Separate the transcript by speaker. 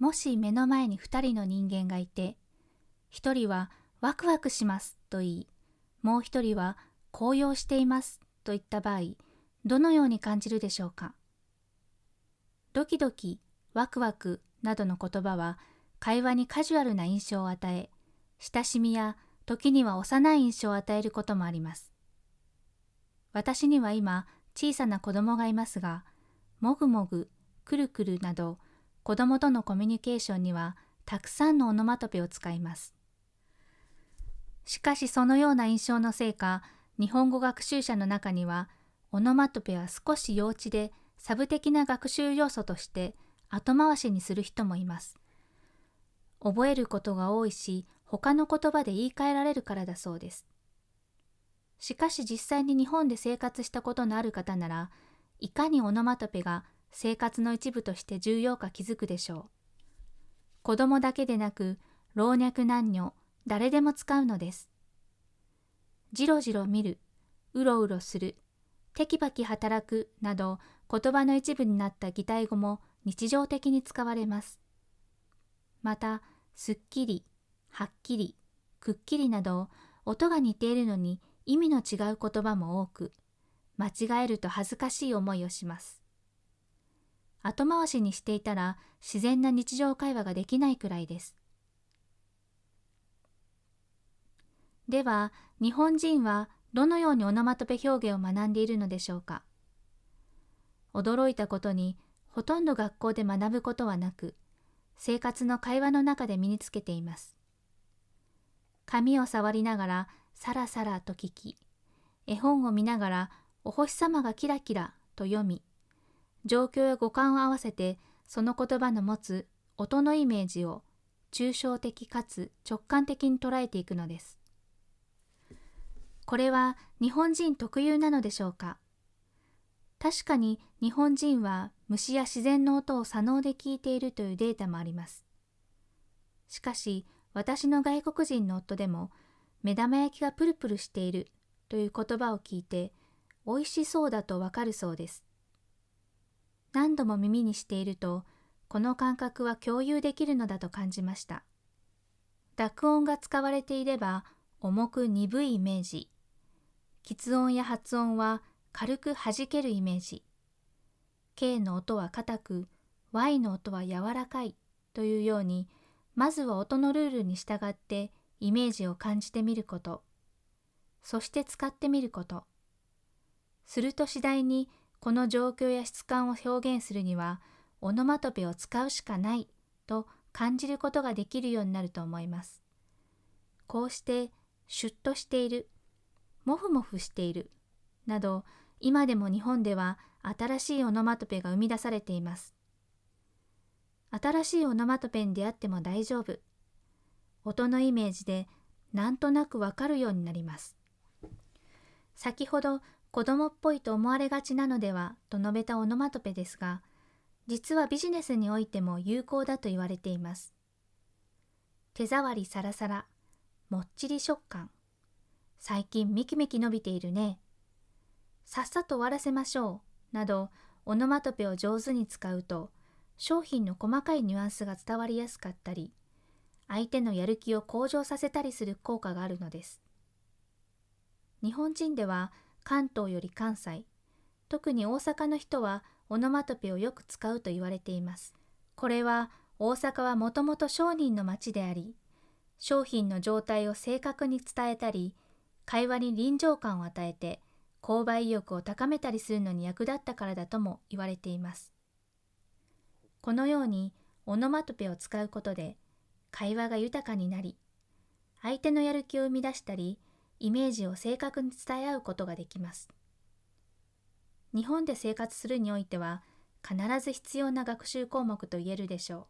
Speaker 1: もし目の前に2人の人間がいて、1人はワクワクしますと言い、もう1人は高揚していますと言った場合、どのように感じるでしょうか。ドキドキ、ワクワクなどの言葉は会話にカジュアルな印象を与え、親しみや時には幼い印象を与えることもあります。私には今、小さな子供がいますが、もぐもぐ、くるくるなど、子供とのコミュニケーションにはたくさんのオノマトペを使います。しかしそのような印象のせいか、日本語学習者の中には、オノマトペは少し幼稚でサブ的な学習要素として後回しにする人もいます。覚えることが多いし、他の言葉で言い換えられるからだそうです。しかし実際に日本で生活したことのある方なら、いかにオノマトペが生活の一部として重要か気づくでしょう。子供だけでなく、老若男女、誰でも使うのです。じろじろ見る、うろうろする、テキパキ働くなど言葉の一部になった擬態語も日常的に使われます。また、すっきり、はっきり、くっきりなど音が似ているのに意味の違う言葉も多く、間違えると恥ずかしい思いをします。後回しにしていたら自然な日常会話ができないくらいです。では、日本人はどのようにオノマトペ表現を学んでいるのでしょうか。驚いたことに、ほとんど学校で学ぶことはなく、生活の会話の中で身につけています。紙を触りながらサラサラと聞き、絵本を見ながらお星様がキラキラと読み、状況や語感を合わせてその言葉の持つ音のイメージを抽象的かつ直感的に捉えていくのです。これは日本人特有なのでしょうか。確かに日本人は虫や自然の音を左脳で聞いているというデータもあります。しかし私の外国人の夫でも目玉焼きがプルプルしているという言葉を聞いて美味しそうだとわかるそうです。何度も耳にしているとこの感覚は共有できるのだと感じました。濁音が使われていれば重く鈍いイメージ、喫音や発音は軽く弾けるイメージ、K の音は硬く Y の音は柔らかいというように、まずは音のルールに従ってイメージを感じてみること、そして使ってみること。すると次第にこの状況や質感を表現するにはオノマトペを使うしかないと感じることができるようになると思います。こうしてシュッとしている、モフモフしているなど、今でも日本では新しいオノマトペが生み出されています。新しいオノマトペに出会っても大丈夫。音のイメージでなんとなくわかるようになります。先ほど子供っぽいと思われがちなのではと述べたオノマトペですが、実はビジネスにおいても有効だと言われています。手触りサラサラ、もっちり食感。最近ミキミキ伸びているね。さっさと終わらせましょう。など、オノマトペを上手に使うと、商品の細かいニュアンスが伝わりやすかったり、相手のやる気を向上させたりする効果があるのです。日本人では関東より関西、特に大阪の人はオノマトペをよく使うと言われています。これは大阪はもともと商人の町であり、商品の状態を正確に伝えたり、会話に臨場感を与えて、購買意欲を高めたりするのに役立ったからだとも言われています。このようにオノマトペを使うことで会話が豊かになり、相手のやる気を生み出したり、イメージを正確に伝え合うことができます。日本で生活するにおいては必ず必要な学習項目と言えるでしょう。